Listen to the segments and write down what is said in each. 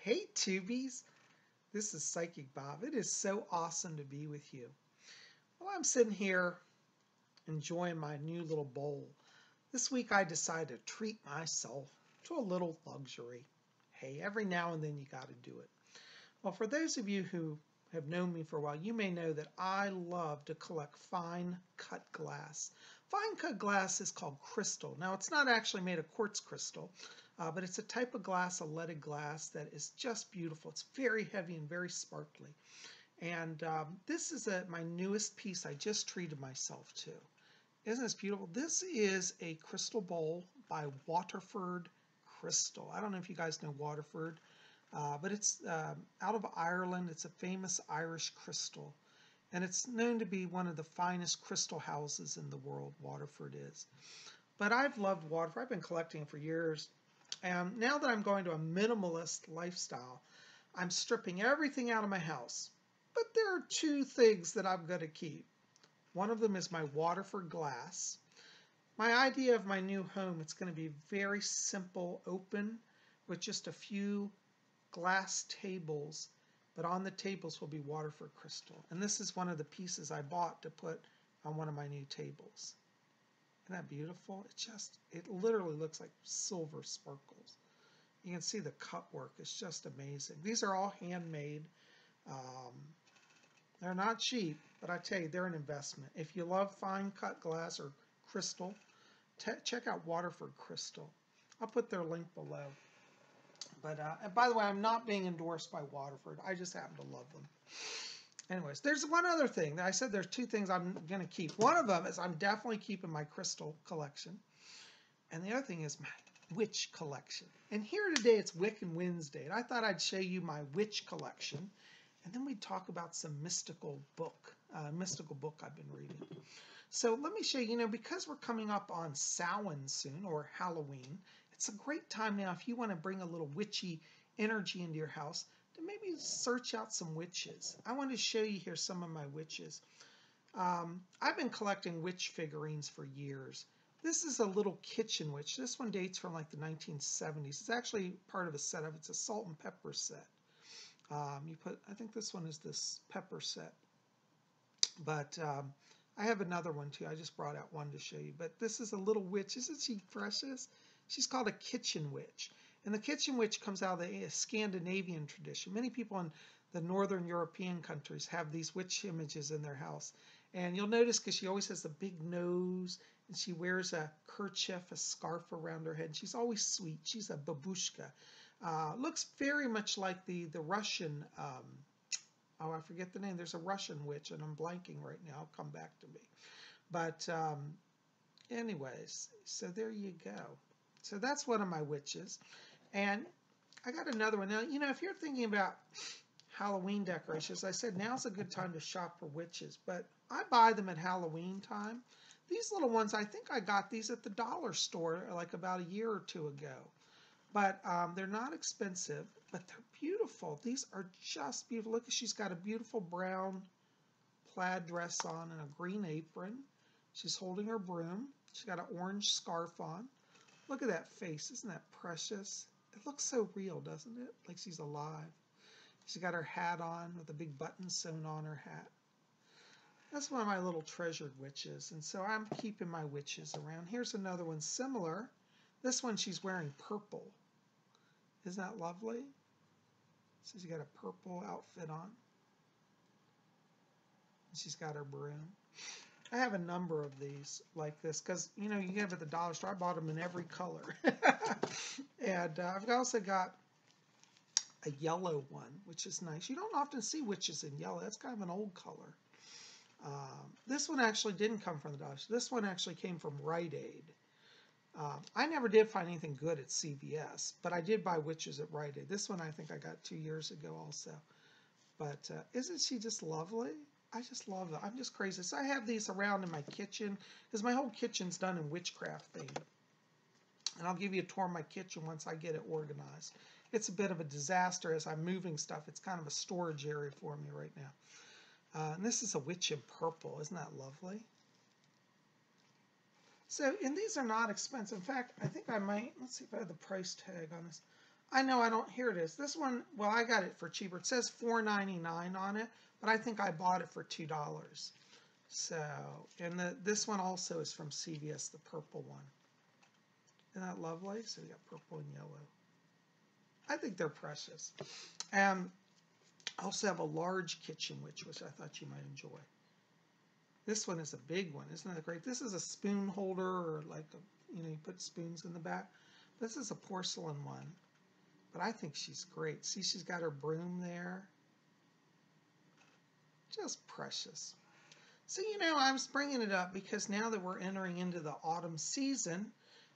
Hey Tubies, this is Psychic Bob. It is so awesome to be with you. Well, I'm sitting here enjoying my new little bowl. This week I decided to treat myself to a little luxury. Hey, every now and then you got to do it. Well, for those of you who have known me for a while, you may know that I love to collect fine cut glass. Fine cut glass is called crystal. Now, it's not actually made of quartz crystal, but it's a type of glass, a leaded glass, that is just beautiful. It's very heavy and very sparkly. And this is my newest piece I just treated myself to. Isn't this beautiful? This is a crystal bowl by Waterford Crystal. I don't know if you guys know Waterford. But it's out of Ireland. It's a famous Irish crystal. And it's known to be one of the finest crystal houses in the world, Waterford is. But I've loved Waterford. I've been collecting it for years. And now that I'm going to a minimalist lifestyle, I'm stripping everything out of my house. But there are two things that I'm going to keep. One of them is my Waterford glass. My idea of my new home, it's going to be very simple, open, with just a few glass tables, but on the tables will be Waterford crystal. And this is one of the pieces I bought to put on one of my new tables. Isn't that beautiful? It literally looks like silver sparkles. You can see the cut work. It's just amazing. These are all handmade. They're not cheap, but I tell you, they're an investment. If you love fine cut glass or crystal, check out Waterford Crystal. I'll put their link below. But and by the way, I'm not being endorsed by Waterford. I just happen to love them. Anyways, there's one other thing. I said there's two things I'm going to keep. One of them is I'm definitely keeping my crystal collection. And the other thing is my witch collection. And here today it's Wiccan Wednesday. And I thought I'd show you my witch collection. And then we'd talk about some mystical book I've been reading. So let me show you, because we're coming up on Samhain soon, or Halloween, it's a great time now if you want to bring a little witchy energy into your house to maybe search out some witches. I want to show you here some of my witches. I've been collecting witch figurines for years. This is a little kitchen witch. This one dates from like the 1970s. It's actually part of a set of, it's a salt and pepper set. I think this one is this pepper set. But I have another one too. I just brought out one to show you. But this is a little witch. Isn't she precious? She's called a kitchen witch. And the kitchen witch comes out of the Scandinavian tradition. Many people in the northern European countries have these witch images in their house. And you'll notice because she always has a big nose and she wears a kerchief, a scarf around her head. And she's always sweet. She's a babushka. Looks very much like the Russian, I forget the name. There's a Russian witch, and I'm blanking right now. It'll come back to me. But anyways, so there you go. So that's one of my witches. And I got another one. Now, if you're thinking about Halloween decorations, I said now's a good time to shop for witches. But I buy them at Halloween time. These little ones, I think I got these at the dollar store like about a year or two ago. But they're not expensive, but they're beautiful. These are just beautiful. Look, she's got a beautiful brown plaid dress on and a green apron. She's holding her broom. She's got an orange scarf on. Look at that face. Isn't that precious? It looks so real, doesn't it? Like she's alive. She's got her hat on with a big button sewn on her hat. That's one of my little treasured witches. And so I'm keeping my witches around. Here's another one similar. This one, she's wearing purple. Isn't that lovely? So she's got a purple outfit on. And she's got her broom. I have a number of these like this because, you get them at the dollar store. I bought them in every color. And I've also got a yellow one, which is nice. You don't often see witches in yellow. That's kind of an old color. This one actually didn't come from the dollar store. This one actually came from Rite Aid. I never did find anything good at CVS, but I did buy witches at Rite Aid. This one I think I got 2 years ago also. But isn't she just lovely? I just love it. I'm just crazy. So I have these around in my kitchen because my whole kitchen's done in witchcraft theme. And I'll give you a tour of my kitchen once I get it organized. It's a bit of a disaster as I'm moving stuff. It's kind of a storage area for me right now. And this is a witch in purple. Isn't that lovely? So, and these are not expensive. In fact, I think I might, let's see if I have the price tag on this. I know I don't, here it is. This one, well, I got it for cheaper. It says $4.99 on it, but I think I bought it for $2. So, and this one also is from CVS, the purple one. Isn't that lovely? So we got purple and yellow. I think they're precious. I also have a large kitchen witch, which I thought you might enjoy. This one is a big one. Isn't that great? This is a spoon holder, or like, you put spoons in the back. This is a porcelain one, but I think she's great. See, she's got her broom there. Just precious. So, I'm bringing it up because now that we're entering into the autumn season,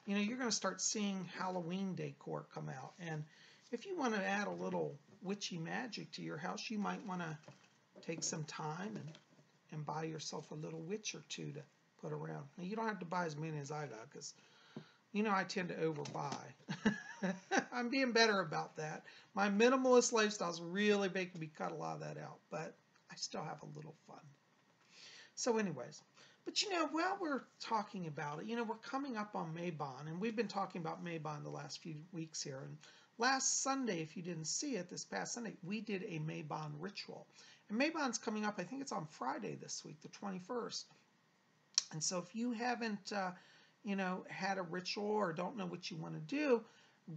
you're going to start seeing Halloween decor come out. And if you want to add a little witchy magic to your house, you might want to take some time and buy yourself a little witch or two to put around. Now, you don't have to buy as many as I got because, I tend to overbuy. I'm being better about that. My minimalist lifestyle is really making me cut a lot of that out, but I still have a little fun. So anyways, but while we're talking about it, we're coming up on Mabon, and we've been talking about Mabon the last few weeks here. And last Sunday, if you didn't see it, this past Sunday, we did a Mabon ritual. And Mabon's coming up, I think it's on Friday this week, the 21st. And so if you haven't, had a ritual or don't know what you want to do,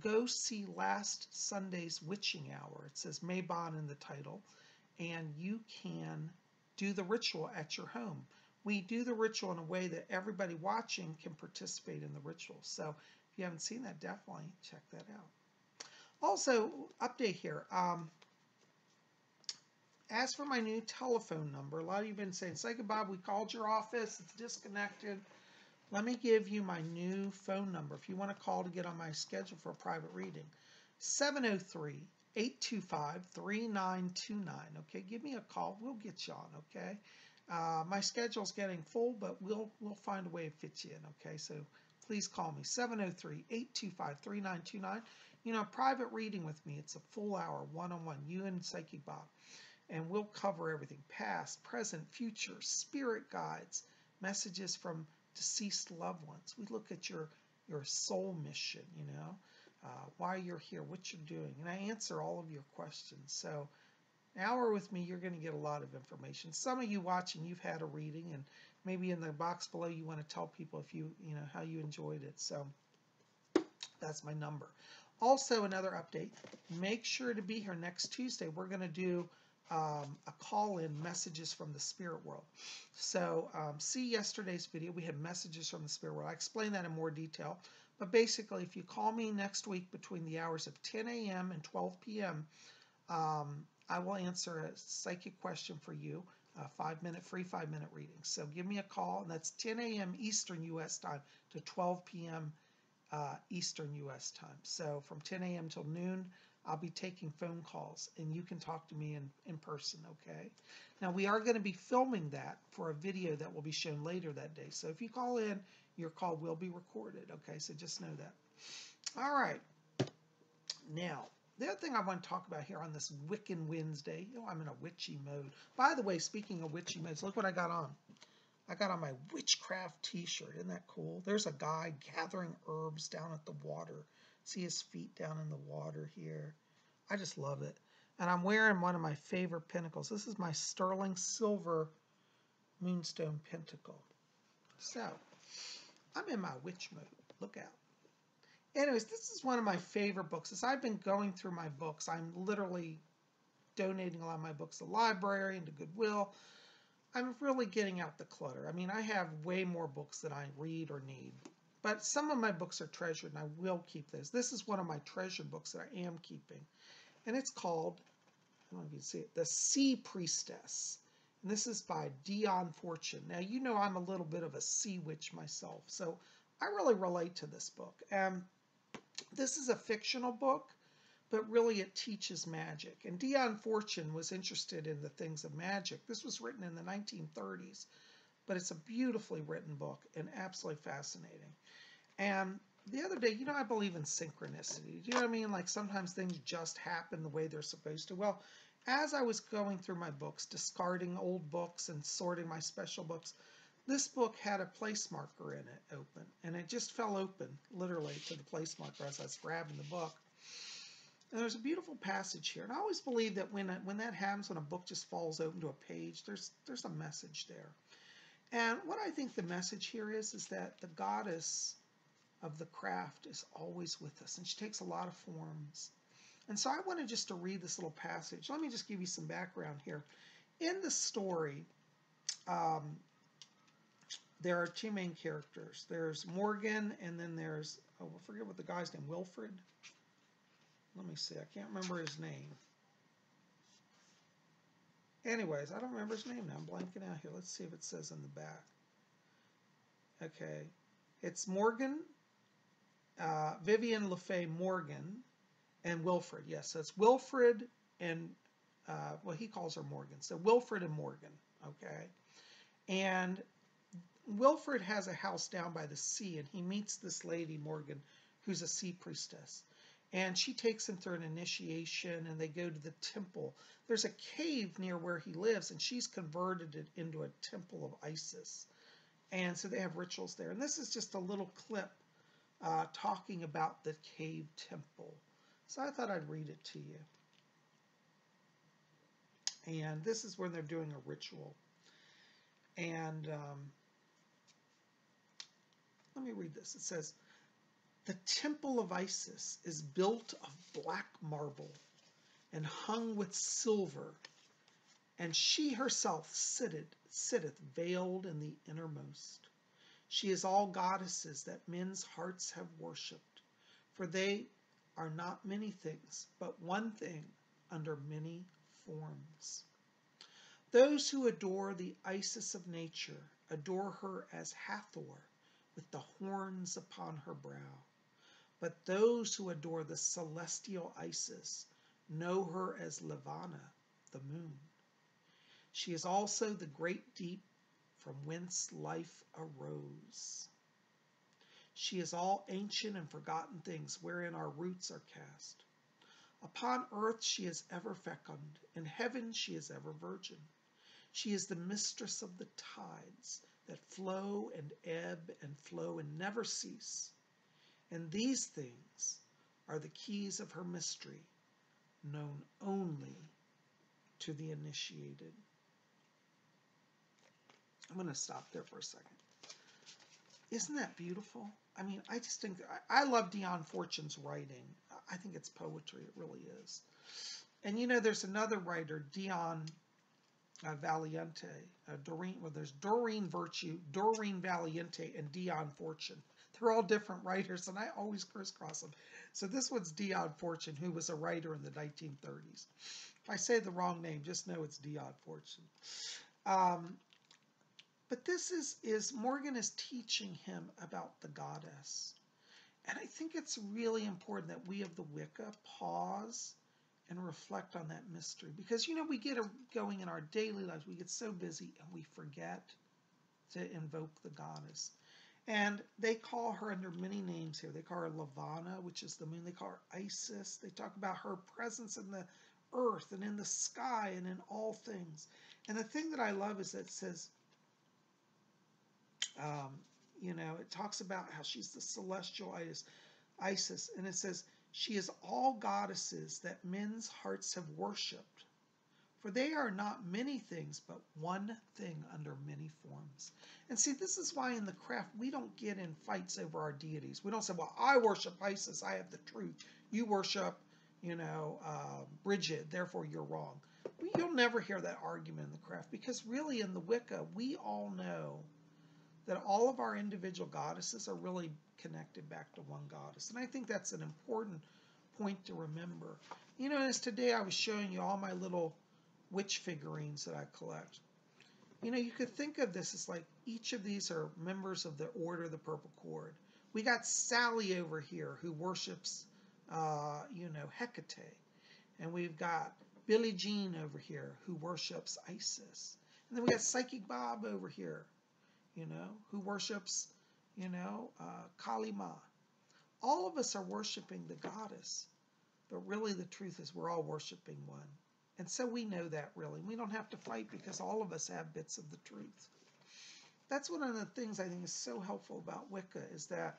go see last Sunday's witching hour. It says Mabon in the title, and you can do the ritual at your home. We do the ritual in a way that everybody watching can participate in the ritual. So if you haven't seen that, definitely check that out. Also, update here. As for my new telephone number, a lot of you have been saying, "Say goodbye, we called your office, it's disconnected." Let me give you my new phone number if you want to call to get on my schedule for a private reading. 703-825-3929. Okay, give me a call. We'll get you on, okay? My schedule's getting full, but we'll find a way to fit you in, okay? So please call me, 703-825-3929. Private reading with me. It's a full hour, one-on-one, you and Psychic Bob. And we'll cover everything, past, present, future, spirit guides, messages from deceased loved ones. We look at your soul mission, why you're here, what you're doing. And I answer all of your questions. So an hour with me, you're going to get a lot of information. Some of you watching, you've had a reading, and maybe in the box below you want to tell people if how you enjoyed it. So that's my number. Also, another update, make sure to be here next Tuesday. We're going to do a call-in messages from the spirit world. So see yesterday's video, we had messages from the spirit world. I explained that in more detail. But basically, if you call me next week between the hours of 10 a.m. and 12 p.m., I will answer a psychic question for you, a 5-minute, free 5-minute reading. So give me a call, and that's 10 a.m. Eastern U.S. time to 12 p.m. Eastern U.S. time. So from 10 a.m. till noon, I'll be taking phone calls, and you can talk to me in person, okay? Now, we are going to be filming that for a video that will be shown later that day. So if you call in, your call will be recorded, okay? So just know that. All right. Now, the other thing I want to talk about here on this Wiccan Wednesday, I'm in a witchy mode. By the way, speaking of witchy modes, look what I got on. I got on my witchcraft t-shirt. Isn't that cool? There's a guy gathering herbs down at the water. See his feet down in the water here. I just love it. And I'm wearing one of my favorite pentacles. This is my sterling silver moonstone pentacle. So, I'm in my witch mode. Look out. Anyways, this is one of my favorite books. As I've been going through my books, I'm literally donating a lot of my books to the library and to Goodwill. I'm really getting out the clutter. I mean, I have way more books than I read or need. But some of my books are treasured, and I will keep this. This is one of my treasured books that I am keeping. And it's called, I don't know if you can see it, The Sea Priestess. And this is by Dion Fortune. Now, I'm a little bit of a sea witch myself, so I really relate to this book. This is a fictional book, but really it teaches magic. And Dion Fortune was interested in the things of magic. This was written in the 1930s, but it's a beautifully written book and absolutely fascinating. And the other day, I believe in synchronicity. Do you know what I mean? Like sometimes things just happen the way they're supposed to. Well, as I was going through my books, discarding old books and sorting my special books, this book had a place marker in it open, and it just fell open, literally, to the place marker as I was grabbing the book. And there's a beautiful passage here. And I always believe that when that happens, when a book just falls open to a page, there's a message there. And what I think the message here is that the goddess of the craft is always with us, and she takes a lot of forms. And so I wanted just to read this little passage. Let me just give you some background here. In the story, there are two main characters. There's Morgan, and then there's, I forget what the guy's name, Wilfred? Let me see, I can't remember his name. Anyways, I don't remember his name now. I'm blanking out here. Let's see if it says in the back. Okay. It's Morgan, Vivian LeFay Morgan, and Wilfred. Yes, so it's Wilfred and, well, he calls her Morgan. So Wilfred and Morgan, okay? And Wilfred has a house down by the sea, and he meets this lady, Morgan, who's a sea priestess. And she takes him through an initiation, and they go to the temple. There's a cave near where he lives, and she's converted it into a temple of Isis. And so they have rituals there. And this is just a little clip talking about the cave temple. So I thought I'd read it to you. And this is when they're doing a ritual. And let me read this. It says, "The temple of Isis is built of black marble and hung with silver, and she herself sitteth veiled in the innermost. She is all goddesses that men's hearts have worshipped, for they are not many things, but one thing under many forms. Those who adore the Isis of nature adore her as Hathor, with the horns upon her brow. But those who adore the celestial Isis know her as Levana, the moon. She is also the great deep from whence life arose. She is all ancient and forgotten things wherein our roots are cast. Upon earth she is ever fecund, in heaven she is ever virgin. She is the mistress of the tides that flow and ebb and flow and never cease. And these things are the keys of her mystery, known only to the initiated." I'm going to stop there for a second. Isn't that beautiful? I mean, I just think, I love Dion Fortune's writing. I think it's poetry, it really is. And you know, there's another writer, Dion Valiente, there's Doreen Virtue, Doreen Valiente, and Dion Fortune. They're all different writers, and I always crisscross them. So this one's Dion Fortune, who was a writer in the 1930s. If I say the wrong name, just know it's Dion Fortune. But this is Morgan is teaching him about the goddess. And I think it's really important that we of the Wicca pause and reflect on that mystery. Because, you know, we get going in our daily lives, we get so busy and we forget to invoke the goddess. And they call her under many names here. They call her Levana, which is the moon. They call her Isis. They talk about her presence in the earth and in the sky and in all things. And the thing that I love is that it says, you know, it talks about how she's the celestial Isis, and it says, "She is all goddesses that men's hearts have worshipped, for they are not many things, but one thing under many forms." And see, this is why in the craft we don't get in fights over our deities. We don't say, well, I worship Isis, I have the truth. You worship, you know, Bridget, therefore you're wrong. You'll never hear that argument in the craft, because really in the Wicca, we all know that all of our individual goddesses are really connected back to one goddess. And I think that's an important point to remember. You know, as today I was showing you all my little witch figurines that I collect. You know, you could think of this as like each of these are members of the Order of the Purple Cord. We got Sally over here who worships, you know, Hecate. And we've got Billie Jean over here who worships Isis. And then we got Psychic Bob over here, you know, who worships, you know, Kali Ma. All of us are worshiping the goddess, but really the truth is we're all worshiping one. And so we know that really. We don't have to fight because all of us have bits of the truth. That's one of the things I think is so helpful about Wicca, is that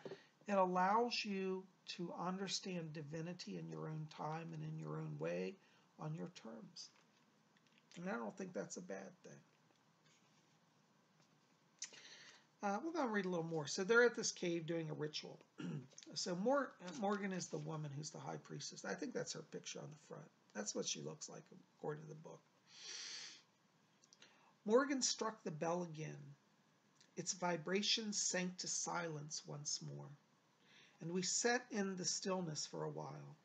It allows you to understand divinity in your own time and in your own way on your terms. And I don't think that's a bad thing. We're going to read a little more. So they're at this cave doing a ritual. So Morgan is the woman who's the high priestess. I think that's her picture on the front. That's what she looks like according to the book. Morgan struck the bell again. Its vibrations sank to silence once more, and we sat in the stillness for a while.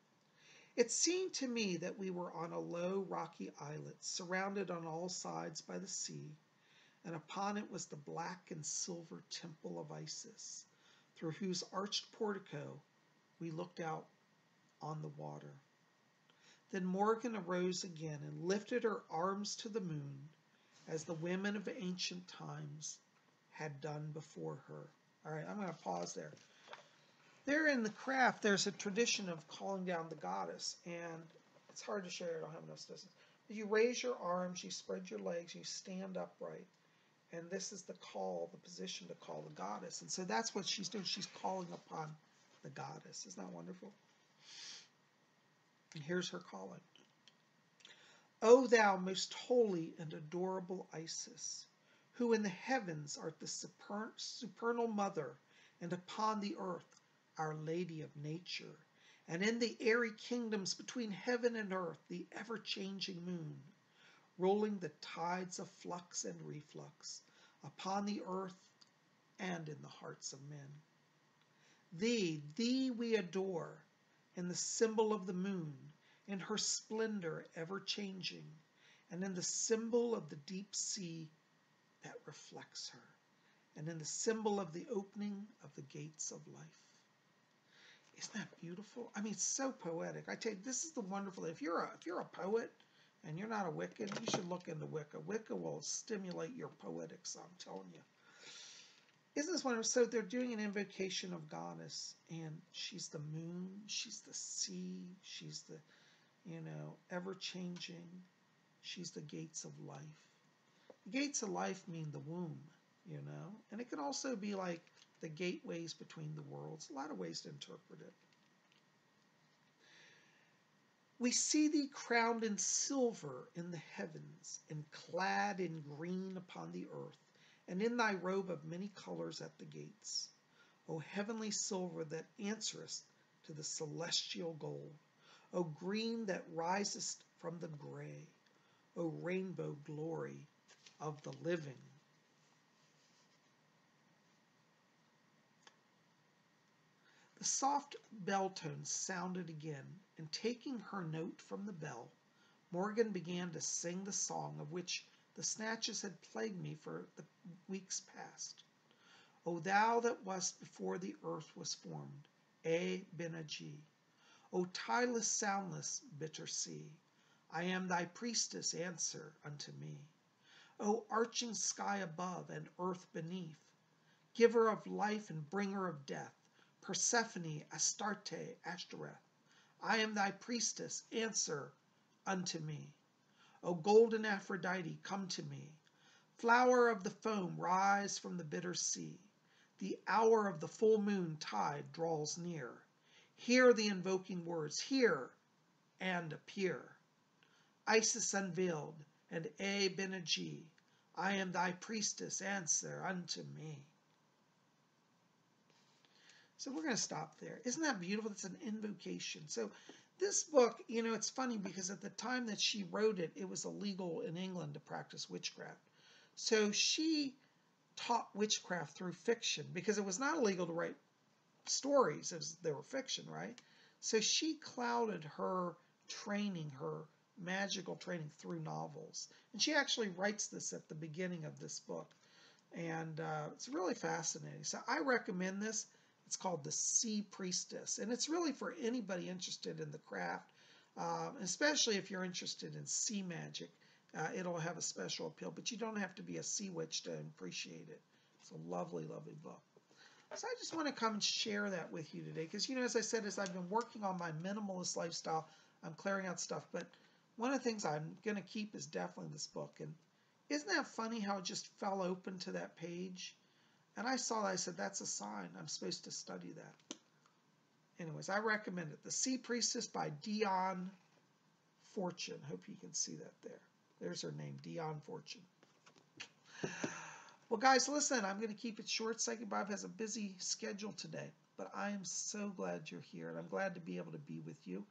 It seemed to me that we were on a low, rocky islet, surrounded on all sides by the sea, and upon it was the black and silver temple of Isis, through whose arched portico we looked out on the water. Then Morgan arose again and lifted her arms to the moon, as the women of ancient times had done before her. All right, I'm going to pause there. There in the craft, there's a tradition of calling down the goddess, and it's hard to share. I don't have enough distance. But you raise your arms, you spread your legs, you stand upright, and this is the call, the position to call the goddess. And so that's what she's doing. She's calling upon the goddess. Isn't that wonderful? And here's her calling. O thou most holy and adorable Isis, who in the heavens art the supernal mother, and upon the earth our Lady of Nature, and in the airy kingdoms between heaven and earth the ever-changing moon, rolling the tides of flux and reflux upon the earth and in the hearts of men. Thee we adore, in the symbol of the moon, in her splendor ever-changing, and in the symbol of the deep sea that reflects her, and in the symbol of the opening of the gates of life. Isn't that beautiful? I mean, it's so poetic. I tell you, this is the wonderful thing. If you're a poet and you're not a Wiccan, you should look into Wicca. Wicca will stimulate your poetics, I'm telling you. Isn't this wonderful? So they're doing an invocation of goddess, and she's the moon, she's the sea, she's the, ever-changing. She's the gates of life. The gates of life mean the womb, and it can also be like the gateways between the worlds. A lot of ways to interpret it. We see thee crowned in silver in the heavens, and clad in green upon the earth, and in thy robe of many colors at the gates. O heavenly silver that answerest to the celestial gold, O green that risest from the gray, O rainbow glory of the living. The soft bell tones sounded again, and taking her note from the bell, Morgan began to sing the song of which the snatches had plagued me for the weeks past. O thou that wast before the earth was formed, Benaji. O tideless, soundless, bitter sea, I am thy priestess, answer unto me. O arching sky above and earth beneath, giver of life and bringer of death, Persephone, Astarte, Ashtoreth, I am thy priestess, answer unto me. O golden Aphrodite, come to me. Flower of the foam, rise from the bitter sea. The hour of the full moon tide draws near. Hear the invoking words, hear and appear. Isis unveiled, and Benaji, I am thy priestess, answer unto me. So we're going to stop there. Isn't that beautiful? It's an invocation. So this book, it's funny because at the time that she wrote it, it was illegal in England to practice witchcraft. So she taught witchcraft through fiction because it was not illegal to write stories as they were fiction, right? So she clouded her training, her magical training through novels. And she actually writes this at the beginning of this book. And it's really fascinating. So I recommend this. It's called The Sea Priestess. And it's really for anybody interested in the craft, especially if you're interested in sea magic. It'll have a special appeal, but you don't have to be a sea witch to appreciate it. It's a lovely, lovely book. So I just want to come and share that with you today because, as I said, as I've been working on my minimalist lifestyle, I'm clearing out stuff. But one of the things I'm going to keep is definitely this book. And isn't that funny how it just fell open to that page? And I saw that. I said, that's a sign. I'm supposed to study that. anyways, I recommend it. The Sea Priestess by Dion Fortune. Hope you can see that there. There's her name, Dion Fortune. Well, guys, listen, I'm going to keep it short. Psychic Bob has a busy schedule today, but I am so glad you're here, and I'm glad to be able to be with you.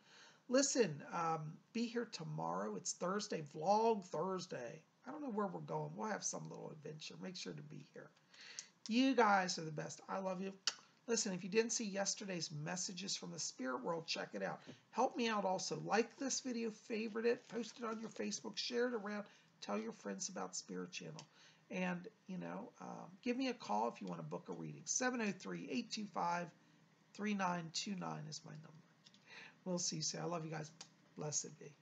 Listen, be here tomorrow. It's Thursday, Vlog Thursday. I don't know where we're going. We'll have some little adventure. Make sure to be here. You guys are the best. I love you. Listen, if you didn't see yesterday's messages from the spirit world, check it out. Help me out also. Like this video, favorite it, post it on your Facebook, share it around, tell your friends about Spirit Channel. And, you know, give me a call if you want to book a reading. 703-825-3929 is my number. We'll see you soon. I love you guys. Blessed be.